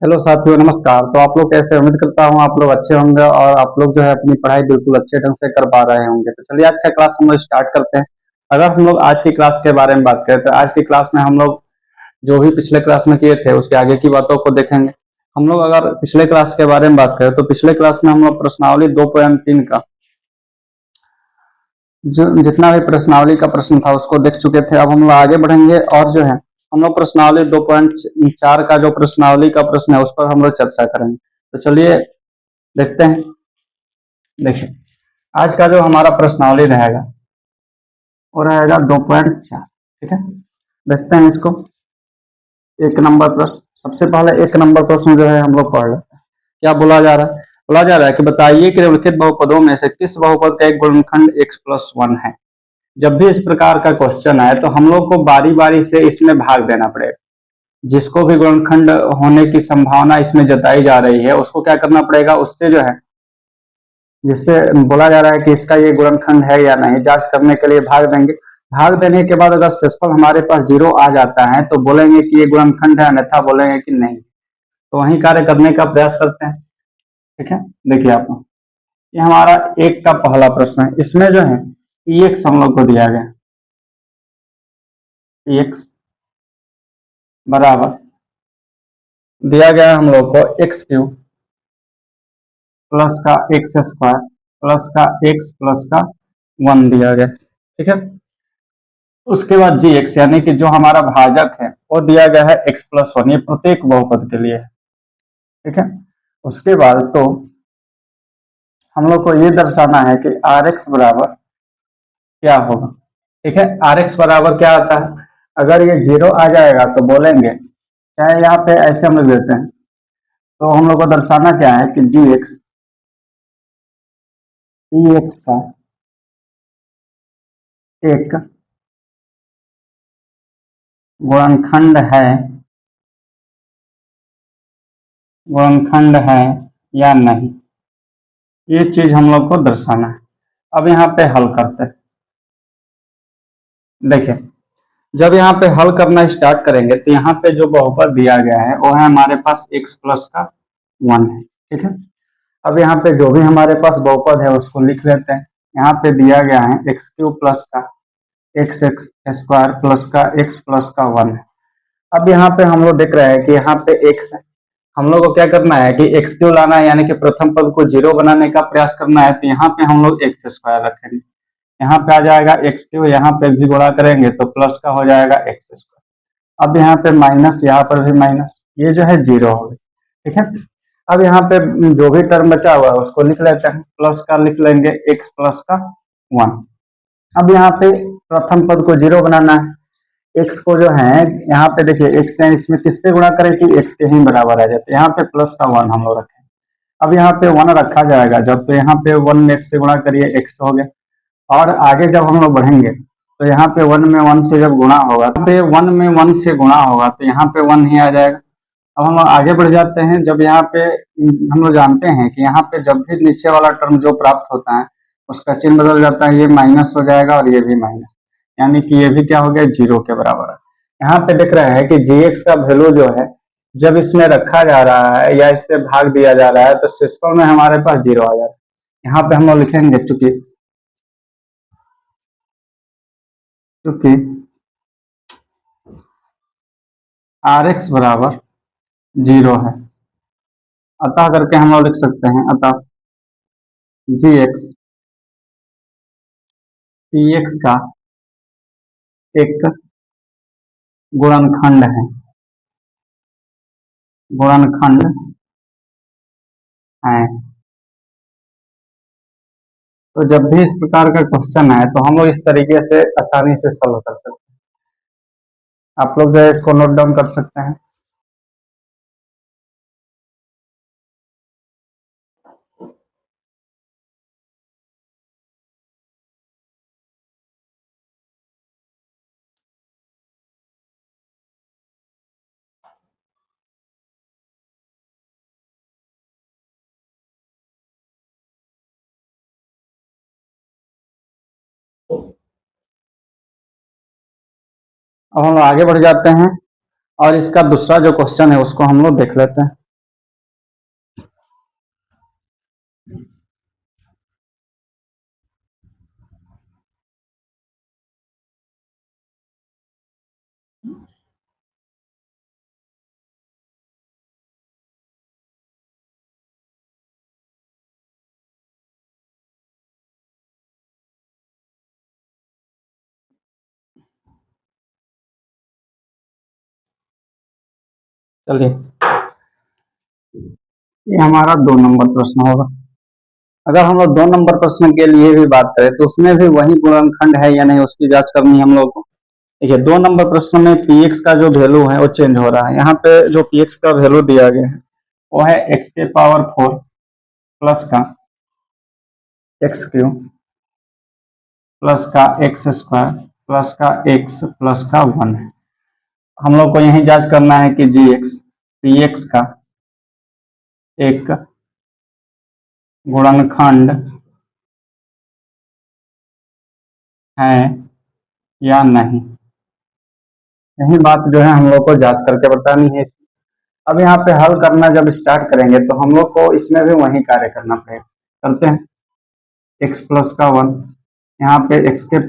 Hello साथियों, नमस्कार। तो आप लोग कैसे? उम्मीद करता हूँ आप लोग अच्छे होंगे और आप लोग जो है अपनी पढ़ाई बिल्कुल अच्छे ढंग से कर पा रहे होंगे। तो चलिए आज का क्लास हम लोग स्टार्ट करते हैं। अगर हम लोग आज की क्लास के बारे में बात करें तो आज की क्लास में हम लोग जो भी पिछले क्लास में किए थे उसके आगे की बातों को देखेंगे। हम लोग अगर पिछले क्लास के बारे में बात करें तो पिछले क्लास में हम लोग प्रश्नावली 2.3 का जो जितना भी प्रश्नावली का प्रश्न था उसको देख चुके थे। अब हम लोग आगे बढ़ेंगे और जो है हम लोग प्रश्नावली 2.4 का जो प्रश्नावली का प्रश्न है उस पर हम लोग चर्चा करेंगे। तो चलिए देखते हैं। देखिए, आज का जो हमारा प्रश्नावली रहेगा वो रहेगा 2.4। ठीक है, देखते हैं इसको। एक नंबर प्रश्न, सबसे पहले एक नंबर प्रश्न जो है हम लोग पढ़ लेते हैं। क्या बोला जा रहा है? बोला जा रहा है कि बताइए कि निम्नलिखित बहुपदों में से किस बहुपद का एक गुणनखंड x+1 है। जब भी इस प्रकार का क्वेश्चन आए तो हम लोग को बारी बारी से इसमें भाग देना पड़ेगा। जिसको भी गुणनखंड होने की संभावना इसमें जताई जा रही है उसको क्या करना पड़ेगा, उससे जो है जिससे बोला जा रहा है कि इसका ये गुणनखंड है या नहीं, जांच करने के लिए भाग देंगे। भाग देने के बाद अगर शेषफल हमारे पास 0 आ जाता है तो बोलेंगे कि ये गुणनखंड है, अन्यथा बोलेंगे कि नहीं। तो वही कार्य करने का प्रयास करते हैं। ठीक है, देखिए आप, ये हमारा एक का पहला प्रश्न है। इसमें जो है एक्स हम लोग को दिया गया, एक्स बराबर दिया गया है हम लोग को x³ प्लस का x² प्लस का x प्लस का 1 दिया गया। ठीक है, उसके बाद जी एक्स यानी कि जो हमारा भाजक है वो दिया गया है x+1, ये प्रत्येक बहुपद के लिए है। ठीक है, उसके बाद तो हम लोग को ये दर्शाना है कि आर एक्स बराबर क्या होगा। ठीक है, आर एक्स बराबर क्या आता है? अगर ये 0 आ जाएगा तो बोलेंगे, चाहे यहाँ पे ऐसे हम लोग देते हैं, तो हम लोग को दर्शाना क्या है कि जी एक्स ई एक्स का एक गुणनखंड है, गुणनखंड है या नहीं, ये चीज हम लोग को दर्शाना है। अब यहाँ पे हल करते हैं। देखिए, जब यहाँ पे हल करना स्टार्ट करेंगे तो यहाँ पे जो बहुपद दिया गया है वो है हमारे पास x प्लस का 1 है। ठीक है, अब यहाँ पे जो भी हमारे पास बहुपद है उसको लिख लेते हैं। यहाँ पे दिया गया है x³ प्लस का x² प्लस का x प्लस का 1 है। अब यहाँ पे हम लोग देख रहे हैं कि यहाँ पे x है, हम लोग को क्या करना है कि x³ लाना है, यानी कि प्रथम पद को 0 बनाने का प्रयास करना है। तो यहाँ पे हम लोग x² रखेंगे, यहाँ पे आ जाएगा x³, यहाँ पे भी गुणा करेंगे तो प्लस का हो जाएगा x²। अब यहाँ पे माइनस, यहाँ पर भी माइनस, ये जो है 0 हो गई। ठीक है, अब यहाँ पे जो भी टर्म बचा हुआ है उसको लिख लेते हैं। प्लस का लिख लेंगे x प्लस का 1। अब यहाँ पे प्रथम पद को 0 बनाना है। x को जो है यहाँ पे देखिए x है, इसमें किससे गुणा करें कि x के ही बराबर आ जाते हैं। यहाँ पे प्लस का 1 हम लोग रखें। अब यहाँ पे 1 रखा जाएगा जब, तो यहाँ पे 1 में x से गुणा करिए, x हो गया। और आगे जब हम लोग बढ़ेंगे तो यहाँ पे 1 में 1 से जब गुणा होगा, तो पे 1 में 1 से गुणा होगा तो यहाँ पे 1 ही आ जाएगा। अब हम लोग आगे बढ़ जाते हैं। जब यहाँ पे हम लोग जानते हैं कि यहाँ पे जब भी नीचे वाला टर्म जो प्राप्त होता है उसका चिन्ह बदल जाता है, ये माइनस हो जाएगा और ये भी माइनस, यानी कि ये भी क्या हो गया, 0 के बराबर है। यहाँ पे देख रहे हैं कि जी एक्स का वैल्यू जो है जब इसमें रखा जा रहा है या इससे भाग दिया जा रहा है तो शेषफल में हमारे पास 0 आ जाता है। यहाँ पे हम लोग लिखेंगे चूंकि क्योंकि आर एक्स बराबर 0 है, अतः करके हम लोग लिख सकते हैं, अतः जी एक्स ई एक्स का एक गुणनखंड है, गुणनखंड है। तो जब भी इस प्रकार का क्वेश्चन आए तो हम लोग इस तरीके से आसानी से सॉल्व कर सकते हैं। आप लोग जो है इसको नोट डाउन कर सकते हैं। अब हम लोग आगे बढ़ जाते हैं और इसका दूसरा जो क्वेश्चन है उसको हम लोग देख लेते हैं। चलिए, ये हमारा 2 नंबर प्रश्न होगा। अगर हम लोग 2 नंबर प्रश्न के लिए भी बात करें तो उसमें भी वही गुणनखंड है या नहीं, उसकी जांच करनी है हम लोग को। देखिए, 2 नंबर प्रश्न में पी एक्स का जो वैल्यू है वो चेंज हो रहा है। यहाँ पे जो पी एक्स का वैल्यू दिया गया है वो है x⁴ प्लस का x³ प्लस का x² प्लस का x प्लस का 1 है। हम लोग को यही जांच करना है कि जी एक्स पी एक्स का एक गुणनखंड है या नहीं। यही बात जो है हम लोग को जांच करके बतानी है इसकी। अब यहाँ पे हल करना जब स्टार्ट करेंगे तो हम लोग को इसमें भी वही कार्य करना पड़ेगा। करते हैं, x प्लस का 1, यहाँ पे x⁴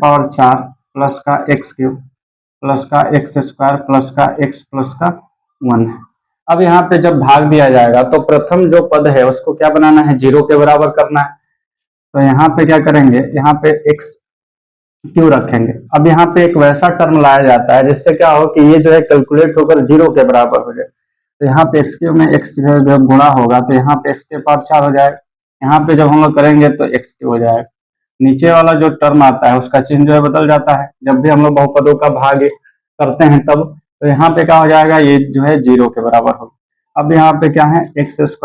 प्लस का x³ प्लस का x² प्लस का x प्लस का 1 है। अब यहाँ पे जब भाग दिया जाएगा तो प्रथम जो पद है उसको क्या बनाना है, 0 के बराबर करना है। तो यहाँ पे क्या करेंगे, यहाँ पे x क्यों रखेंगे। अब यहाँ पे एक वैसा टर्म लाया जाता है जिससे क्या हो कि ये जो है कैलकुलेट होकर 0 के बराबर हो जाए। तो यहाँ पे x³ में x जब गुणा होगा तो यहाँ पे x⁴ हो जाएगा। यहाँ पे जब हम लोग करेंगे तो x³ हो जाएगा। नीचे वाला जो टर्म आता है उसका चिन्ह जो है बदल जाता है जब भी हम लोग बहुपदों का भाग करते हैं तब। तो यहाँ पे क्या हो जाएगा, ये जो है 0 के बराबर होगा। अब यहाँ पे क्या है, x²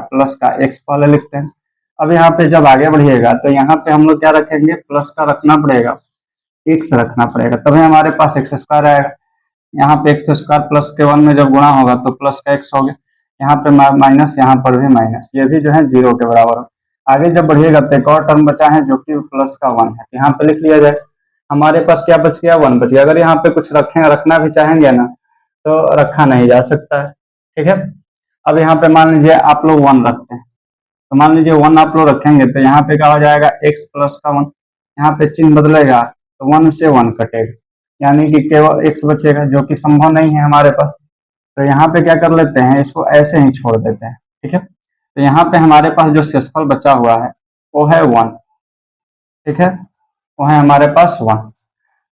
प्लस का x पहले लिखते हैं। अब यहाँ पे जब आगे बढ़िएगा तो यहाँ पे हम लोग क्या रखेंगे, प्लस का रखना पड़ेगा, x रखना पड़ेगा, तभी हमारे पास x² आएगा। यहाँ पे x² प्लस के 1 में जब गुणा होगा तो प्लस का x हो गया, यहाँ पे माइनस, यहाँ पर भी माइनस, ये भी जो है 0 के बराबर हो। आगे जब बढ़िएगा तो एक और टर्म बचा है जो कि प्लस का 1 है, यहाँ पे लिख लिया जाए। हमारे पास क्या बच गया, 1 बच गया। अगर यहाँ पे कुछ रखें, रखना भी चाहेंगे ना तो रखा नहीं जा सकता है, ठीक है। अब यहाँ पे मान लीजिए आप लोग 1 रखते हैं, तो मान लीजिए 1 आप लोग रखेंगे तो यहाँ पे क्या हो जाएगा, x प्लस का 1, यहाँ पे चिन्ह बदलेगा तो 1 से 1 कटेगा, यानी कि केवल x बचेगा जो कि संभव नहीं है हमारे पास। तो यहाँ पे क्या कर लेते हैं, इसको ऐसे ही छोड़ देते हैं, ठीक है। तो यहाँ पे हमारे पास जो शेषफल बचा हुआ है वो है 1, ठीक है, वो है हमारे पास 1।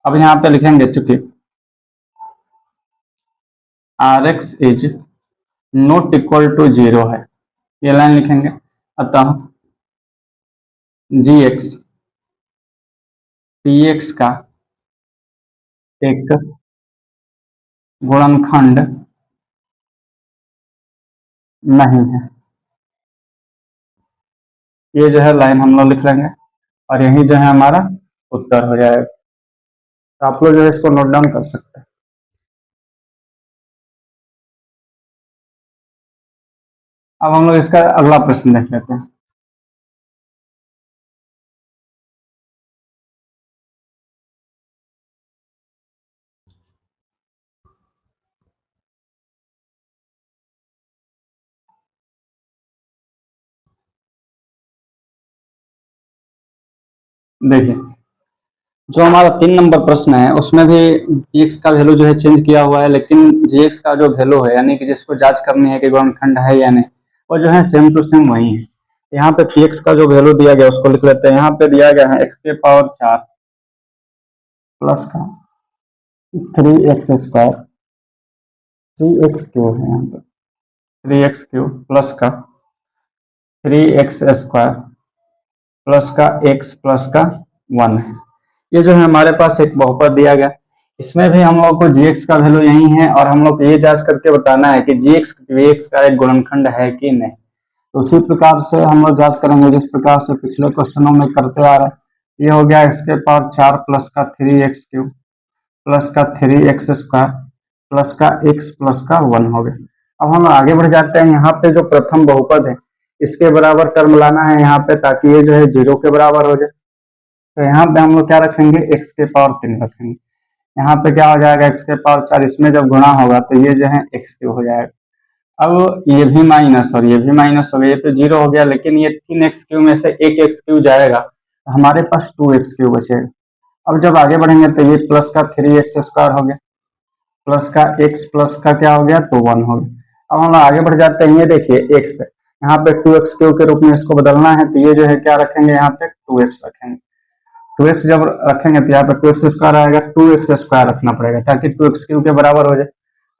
अब यहाँ पे लिखेंगे चूंकि Rx is not equal to 0 है, ये लाइन लिखेंगे। अतः Gx Px का एक गुणनखंड नहीं है। ये जो है लाइन हम लोग लिख लेंगे और यही जो है हमारा उत्तर हो जाएगा। तो आप लोग जो है इसको नोट डाउन कर सकते हैं। अब हम लोग इसका अगला प्रश्न देख लेते हैं। देखिए, जो हमारा 3 नंबर प्रश्न है उसमें भी px का वैल्यू जो है चेंज किया हुआ है, लेकिन gx का जो वैल्यू है यानी कि जिसको जांच करनी है कि गुणनखंड है या नहीं, वो जो है सेम टू सेम वही है। यहाँ पे px का जो वैल्यू दिया गया उसको लिख लेते हैं। यहाँ पे दिया गया है x⁴ प्लस का 3x², 3x³ है यहाँ पे, 3x³ प्लस का 3x² प्लस का x प्लस का 1 है। ये जो है हमारे पास एक बहुपद दिया गया, इसमें भी हम लोग को gx का वैल्यू यही है और हम लोग को ये जांच करके बताना है कि gx vx का एक गुणनखंड है कि नहीं। तो उसी प्रकार से हम लोग जांच करेंगे जिस प्रकार से पिछले क्वेश्चनों में करते आ रहे हैं। ये हो गया x⁴ प्लस का 3x³ प्लस का 3x² प्लस का x प्लस का 1 हो गया। अब हम आगे बढ़ जाते हैं, यहाँ पे जो प्रथम बहुपद है इसके बराबर टर्म लाना है यहाँ पे, ताकि ये जो है 0 के बराबर हो जाए। तो यहाँ पे हम लोग क्या रखेंगे, x⁴ रखेंगे। यहाँ पे क्या हो जाएगा, x⁴, इसमें जब गुणा होगा तो ये जो है x³ हो जाएगा। अब ये भी माइनस और ये भी माइनस हो गया, ये तो 0 हो गया, लेकिन ये 3x³ में से एक x³ जाएगा तो हमारे पास 2x³ बचेगा। अब जब आगे बढ़ेंगे तो ये प्लस का 3x² हो गया, प्लस का x प्लस का क्या हो गया, तो 1 हो गया। अब हम आगे बढ़ जाते हैं, ये देखिए x है, यहाँ पे 2x³ के रूप में इसको बदलना है तो ये जो है क्या रखेंगे, यहाँ पे 2x रखेंगे। 2x जब रखेंगे तो यहाँ पे 2x² आएगा, 2x² रखना पड़ेगा ताकि 2x³ के बराबर हो जाए।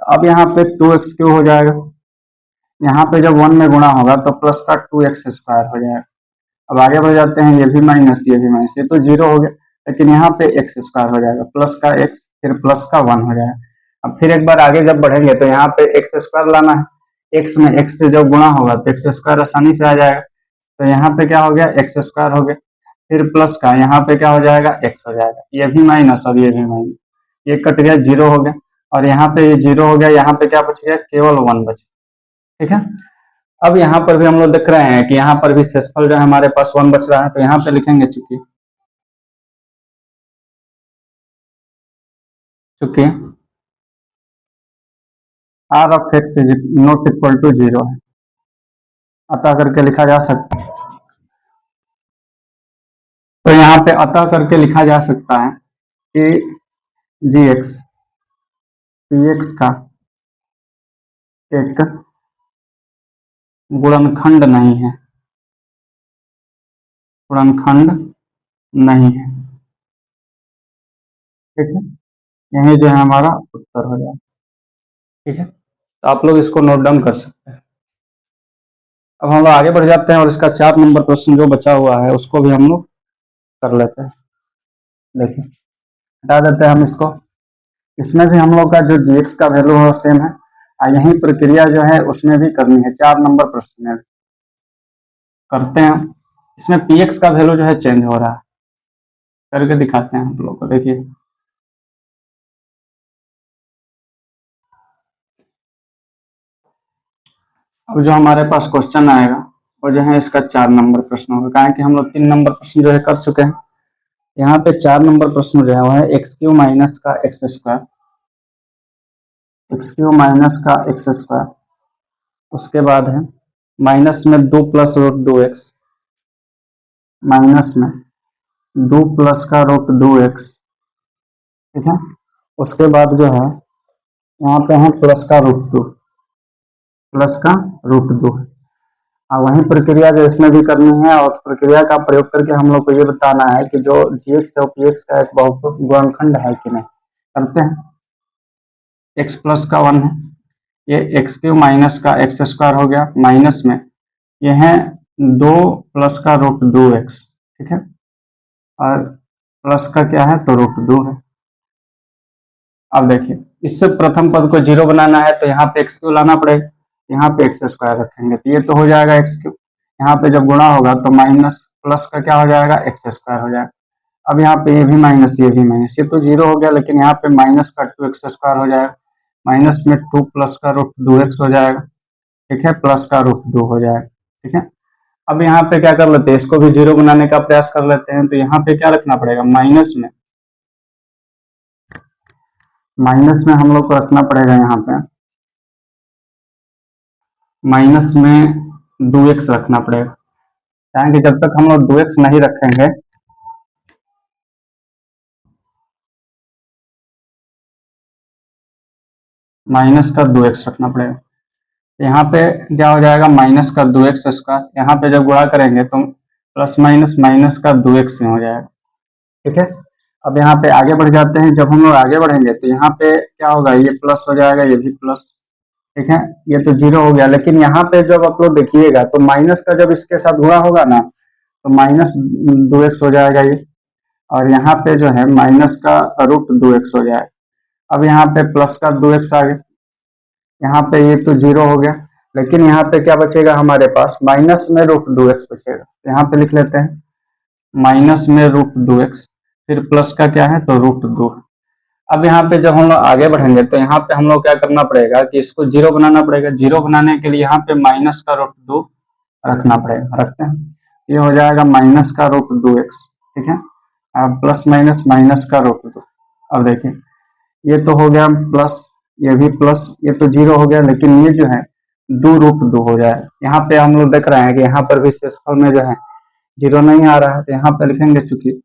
अब यहाँ पे 2x क्यों हो जाएगा, यहाँ पे जब 1 में गुणा होगा तो प्लस का 2x² हो जाएगा। अब आगे बढ़ जाते हैं, ये भी माइनस ये भी माइनस, ये तो 0 हो गया, लेकिन यहाँ पे x² हो जाएगा, प्लस का x फिर प्लस का 1 हो जाएगा। अब फिर एक बार आगे जब बढ़ेंगे तो यहाँ पे x² लाना है, x में x से जब गुणा होगा तो x² आसानी से आ जाएगा, तो यहाँ पे क्या हो गया x² हो गया, फिर प्लस का यहाँ पे क्या हो जाएगा x हो जाएगा, ये भी माइनस और ये भी माइनस, ये कट गया 0 हो गया, और यहाँ पे ये 0 हो गया, यहाँ पे क्या बच गया केवल 1 बच गया। ठीक है, अब यहाँ पर भी हम लोग देख रहे हैं कि यहाँ पर भी शेषफल जो है हमारे पास 1 बच रहा है, तो यहाँ पे लिखेंगे चूंकि चूंकि r of x is not equal to 0 है, अतः करके लिखा जा सकता है, तो यहाँ पे अतः करके लिखा जा सकता है कि gx px का एक गुणनखंड नहीं है, गुणनखंड नहीं है। ठीक है, यही जो है हमारा उत्तर हो जाएगा। ठीक है, तो आप लोग इसको नोट डाउन कर सकते हैं। अब हम लोग आगे बढ़ जाते हैं और इसका 4 नंबर प्रश्न जो बचा हुआ है उसको भी हम लोग कर लेते हैं। देखिए, हटा देते हैं हम इसको, इसमें भी हम लोग का जो gx का वैल्यू है सेम है, और यही प्रक्रिया जो है उसमें भी करनी है, 4 नंबर प्रश्न में करते हैं। इसमें px का वैल्यू जो है चेंज हो रहा है, करके दिखाते हैं आप लोग को। देखिए, अब जो हमारे पास क्वेश्चन आएगा वो जो है इसका 4 नंबर प्रश्न होगा, कारण कि हम लोग 3 नंबर प्रश्न जो है कर चुके हैं। यहाँ पे 4 नंबर प्रश्न जो है वो है x³ माइनस का x², x³ माइनस का x², उसके बाद है माइनस में 2 प्लस रूट 2x, माइनस में 2 प्लस का रूट 2x। ठीक है, उसके बाद जो है यहाँ पे है प्लस का रूट 2, प्लस का रूट 2, और वही प्रक्रिया जो इसमें भी करनी है, और उस प्रक्रिया का प्रयोग करके हम लोग को ये बताना है कि जो gx और px का एक बहुपद गुणनखंड है कि नहीं। करते हैं, x प्लस का 1 है, ये x³ माइनस का x² हो गया, माइनस में ये है 2 प्लस का रूट 2x। ठीक है, और प्लस का क्या है तो रूट 2 है। अब देखिए, इससे प्रथम पद को 0 बनाना है तो यहाँ पे x³ लाना पड़ेगा, यहाँ पे x² रखेंगे तो ये तो हो जाएगा x³, यहाँ पे जब गुणा होगा तो माइनस प्लस का क्या हो जाएगा x² हो जाएगा। अब यहाँ पे ये भी माइनस ये भी माइनस, ये तो 0 हो गया, लेकिन यहाँ पे माइनस का 2x² हो जाएगा, माइनस में 2 प्लस का रूट 2x हो जाएगा। ठीक है, प्लस का रूट 2 हो जाएगा। ठीक है, अब यहाँ पे क्या कर लेते हैं, इसको भी 0 बनाने का प्रयास कर लेते हैं, तो यहाँ पे क्या रखना पड़ेगा, माइनस में हम लोग को रखना पड़ेगा, यहाँ पे माइनस में 2x रखना पड़ेगा, कि जब तक हम लोग 2x नहीं रखेंगे, माइनस का 2x रखना पड़ेगा, यहाँ पे क्या हो जाएगा माइनस का 2x², यहाँ पे जब गुणा करेंगे तो प्लस माइनस माइनस का 2x में हो जाएगा। ठीक है, अब यहाँ पे आगे बढ़ जाते हैं, जब हम लोग आगे बढ़ेंगे तो यहाँ पे क्या होगा, ये प्लस हो जाएगा, ये भी प्लस। ठीक है, ये तो 0 हो गया, लेकिन यहाँ पे जब आप लोग देखिएगा तो माइनस का जब इसके साथ गुणा होगा ना तो माइनस 2x हो जाएगा ये, और यहाँ पे जो है माइनस का रूट 2x हो जाएगा। अब यहाँ पे प्लस का 2x आ गया, यहाँ पे ये तो 0 हो गया, लेकिन यहाँ पे क्या बचेगा हमारे पास, माइनस में रूट 2x बचेगा, तो यहाँ पे लिख लेते हैं माइनस में रूट 2x, फिर प्लस का क्या है तो रूट 2। अब यहाँ पे जब हम लोग आगे बढ़ेंगे तो यहाँ पे हम लोग क्या करना पड़ेगा कि इसको 0 बनाना पड़ेगा, 0 बनाने के लिए यहाँ पे माइनस का रूट 2 रखना पड़ेगा, रखते हैं, ये हो जाएगा माइनस का रूट 2x। ठीक है, अब प्लस माइनस माइनस का रूट 2, अब देखिए ये तो हो गया प्लस, ये भी प्लस, ये तो 0 हो गया, लेकिन ये जो है 2 रूट 2 हो जाए, यहाँ पे हम लोग देख रहे हैं कि यहाँ पर भी शेषफल में जो है 0 नहीं आ रहा है, तो यहाँ पे लिखेंगे चूंकि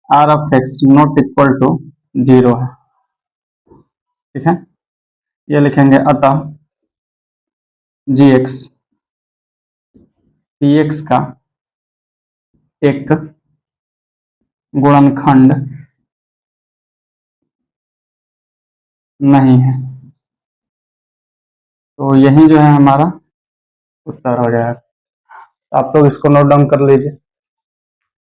r of x not equal to 0 है। ठीक है, ये लिखेंगे अतः gx px का एक गुणनखंड नहीं है। तो यही जो है हमारा उत्तर हो जाएगा। आप लोग इसको नोट डाउन कर लीजिए।